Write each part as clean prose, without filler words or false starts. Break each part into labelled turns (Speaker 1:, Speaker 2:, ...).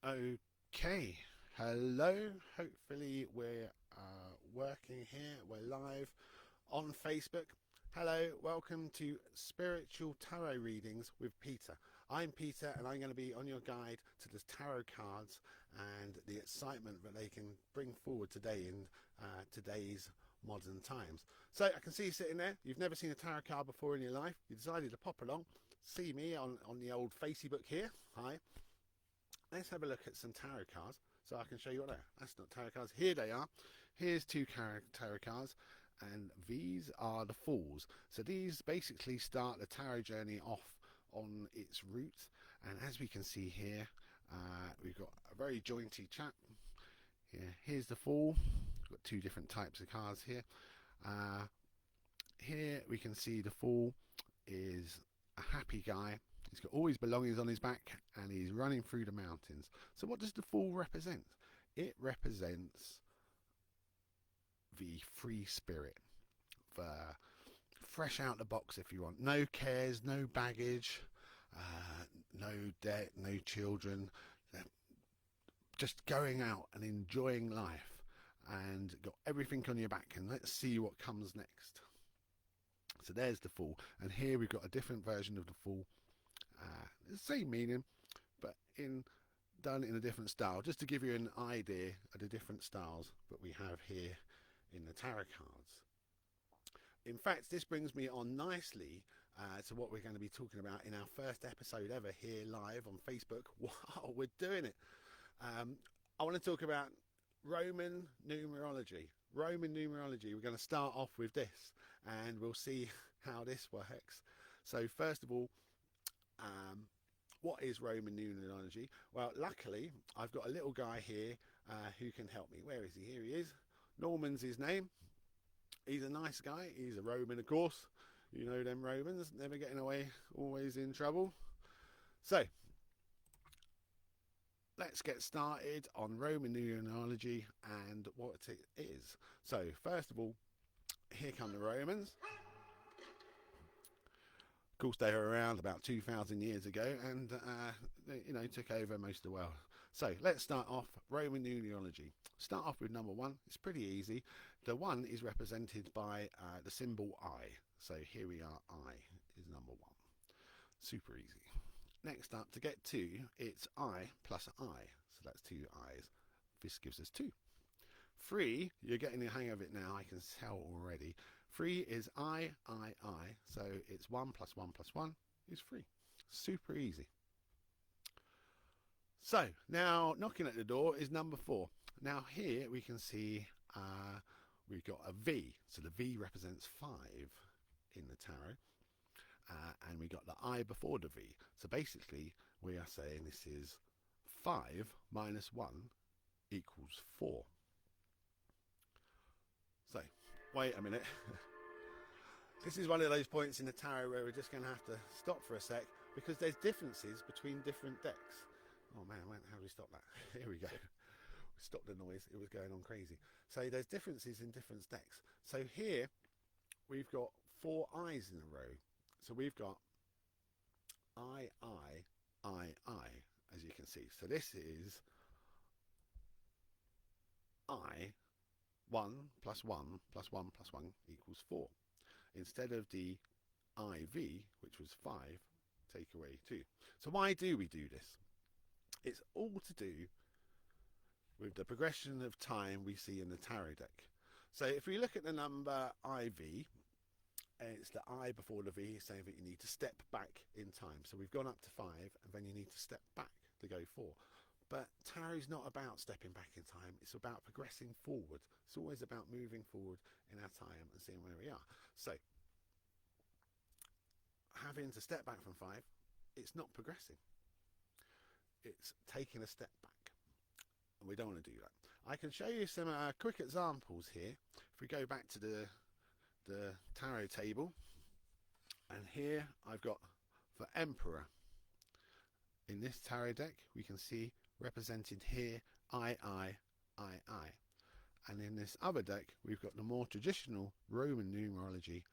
Speaker 1: Okay, hello. Hopefully, we're working here. We're live on Facebook. Hello, welcome to Spiritual Tarot Readings with Peter. I'm Peter, and I'm going to be on your guide to the tarot cards and the excitement that they can bring forward today in today's modern times. So, I can see you sitting there. You've never seen a tarot card before in your life. You decided to pop along, see me on the old Facebook here. Hi. Let's have a look at some tarot cards so I can show you what they are. That's not tarot cards. Here they are. Here's two tarot cards, and these are the Fools. So these basically start the tarot journey off on its route. And as we can see here, we've got a very jointy chap. Here's the Fool. We've got two different types of cards here. Here we can see the Fool is a happy guy. He's got all his belongings on his back and he's running through the mountains. So what does the Fool represent? It represents the free spirit, the fresh out the box, if you want. No cares, no baggage, no debt, no children. Just going out and enjoying life and got everything on your back, and let's see what comes next. So there's the Fool, and here we've got a different version of the Fool. The same meaning, but done in a different style, just to give you an idea of the different styles that we have here in the tarot cards. In fact, this brings me on nicely to what we're going to be talking about in our first episode ever here live on Facebook. Wow, we're doing it. I want to talk about Roman numerology. Roman numerology. We're going to start off with this, and we'll see how this works. So first of all, what is Roman numerology? Well, luckily, I've got a little guy here who can help me. Where is he? Here he is. Norman's his name. He's a nice guy. He's a Roman, of course. You know them Romans, never getting away, always in trouble. So, let's get started on Roman numerology and what it is. So, first of all, here come the Romans. Of course, they were around about 2,000 years ago, and they took over most of the world. So let's start off Roman numerology. Start off with number one. It's pretty easy. The one is represented by the symbol I. So here we are. I is number one. Super easy. Next up, to get two, it's I plus I. So that's two I's. This gives us two. Three, you're getting the hang of it now. I can tell already. 3 is I. So it's 1 plus 1 plus 1 is 3. Super easy. So now knocking at the door is number 4. Now here we can see we've got a V. So the V represents 5 in the tarot. And we got the I before the V. So basically we are saying this is 5 minus 1 equals 4. So, wait a minute. This is one of those points in the tarot where we're just going to have to stop for a sec because there's differences between different decks. Oh man, how do we stop that? Here we go. We stopped the noise. It was going on crazy. So there's differences in different decks. So here we've got 4 I's in a row. So we've got I, as you can see. So this is I. 1 plus 1 plus 1 plus 1 equals 4. Instead of the IV, which was 5, take away 2. So why do we do this? It's all to do with the progression of time we see in the tarot deck. So if we look at the number IV, it's the I before the V, saying that you need to step back in time. So we've gone up to 5, and then you need to step back to go 4. But tarot's not about stepping back in time. It's about progressing forward. It's always about moving forward in our time and seeing where we are. So, having to step back from 5, it's not progressing. It's taking a step back. And we don't want to do that. I can show you some quick examples here. If we go back to the tarot table. And here I've got for Emperor. In this tarot deck, we can see represented here I. And in this other deck we've got the more traditional Roman numerology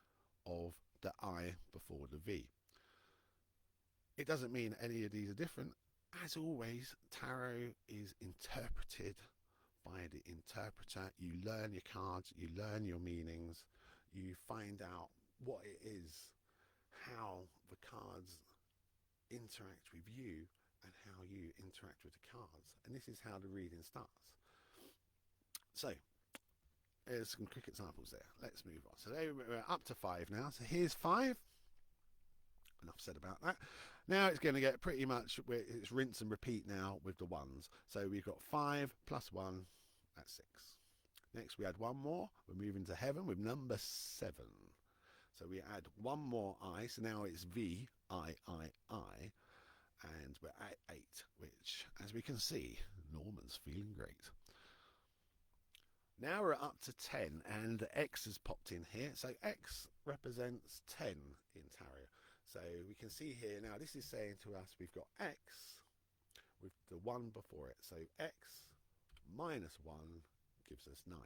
Speaker 1: of the I before the V. It doesn't mean any of these are different, as always, tarot is interpreted by the interpreter. You learn your cards, you learn your meanings, you find out what it is, how the cards interact with you, and how you interact with the cards. And this is how the reading starts. So, there's some quick examples there. Let's move on. So we're up to 5 now. So here's 5. Enough said about that. Now it's going to get pretty much, it's rinse and repeat now with the ones. So we've got 5 plus 1, that's 6. Next we add one more. We're moving to heaven with number 7. So we add one more I. So now it's V, I, and we're at 8, which, as we can see, Norman's feeling great. Now we're up to 10, and X has popped in here. So X represents 10 in tarot. So we can see here now, this is saying to us we've got X with the 1 before it. So X minus 1 gives us 9.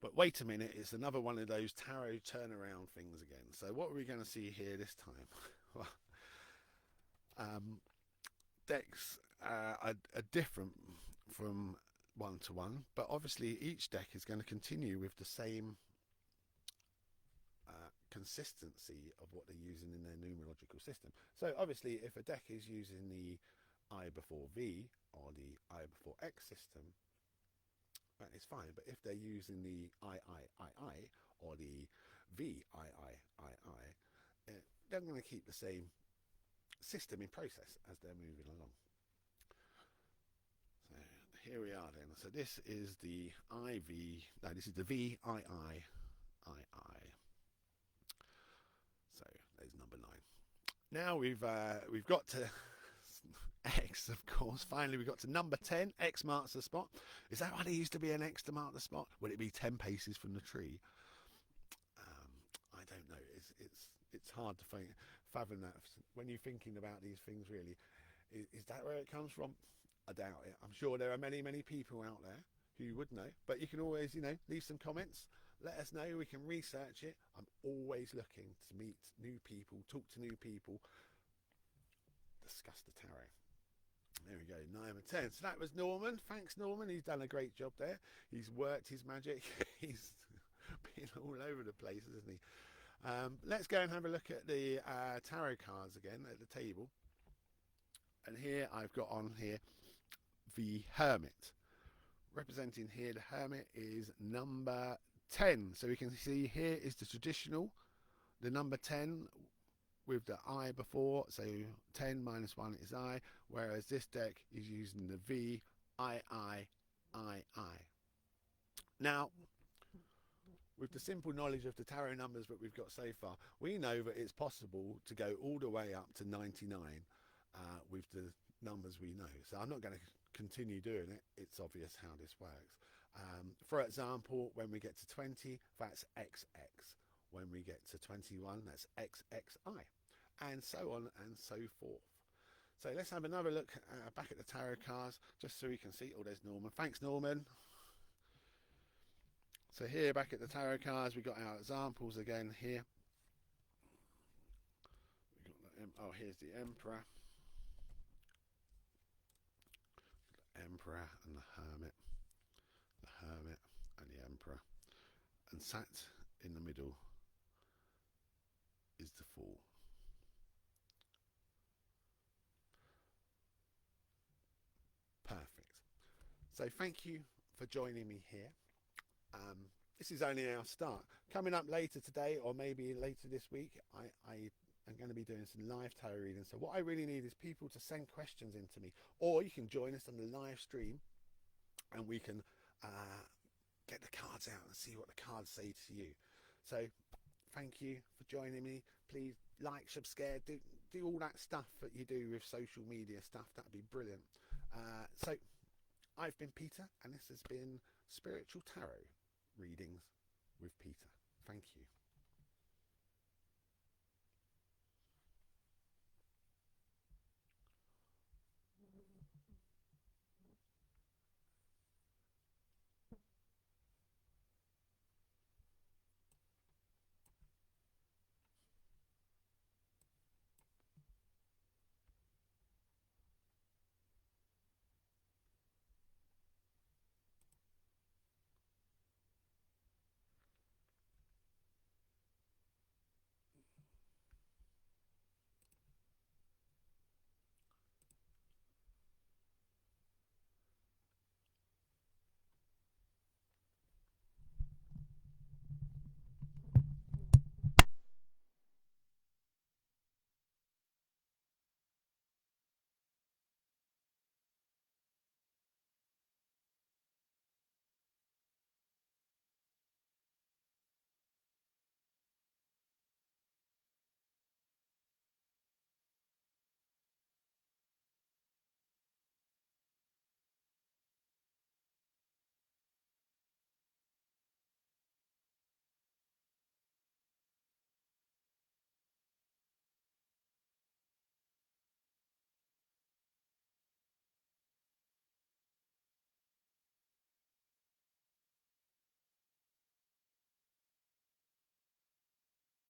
Speaker 1: But wait a minute, it's another one of those tarot turnaround things again. So what are we going to see here this time? Well, decks are different from one to one, but obviously each deck is going to continue with the same consistency of what they're using in their numerological system. So obviously if a deck is using the I before V or the I before X system, that is fine. But if they're using the I or the V I, they're going to keep the same system in process as they're moving along. So here we are then. So this is the this is the V I. So there's number 9. Now we've got to X, of course. Finally, we got to number 10. X marks the spot. Is that why there used to be an X to mark the spot? Would it be 10 paces from the tree? I don't know. It's hard to fathom that when you're thinking about these things. Really, is that where it comes from? I doubt it. I'm sure there are many people out there who would know. But you can always, leave some comments. Let us know. We can research it. I'm always looking to meet new people, talk to new people, discuss the tarot. There we go, 9 and 10. So that was Norman. Thanks, Norman. He's done a great job there. He's worked his magic. He's been all over the place, isn't he? Let's go and have a look at the tarot cards again at the table. And here I've got on here the Hermit. Representing here, the Hermit is number 10. So we can see here is the traditional, the number 10 with the I before. So 10 minus 1 is I, whereas this deck is using the V, I. Now, with the simple knowledge of the tarot numbers that we've got so far, we know that it's possible to go all the way up to 99 with the numbers we know. So I'm not going to continue doing it. It's obvious how this works. For example, when we get to 20, that's XX. When we get to 21, that's XXI, and so on and so forth. So let's have another look back at the tarot cards, just so we can see. Oh, there's Norman. Thanks, Norman. So here, back at the tarot cards, we've got our examples again here. Here's the Emperor. The Emperor and the Hermit. The Hermit and the Emperor. And sat in the middle is the Fool. Perfect. So thank you for joining me here. This is only our start. Coming up later today, or maybe later this week, I am going to be doing some live tarot readings. So what I really need is people to send questions into me, or you can join us on the live stream and we can get the cards out and see what the cards say to you. So thank you for joining me. Please like, subscribe, do all that stuff that you do with social media stuff. That'd be brilliant. So I've been Peter, and this has been Spiritual Tarot Readings with Peter. Thank you.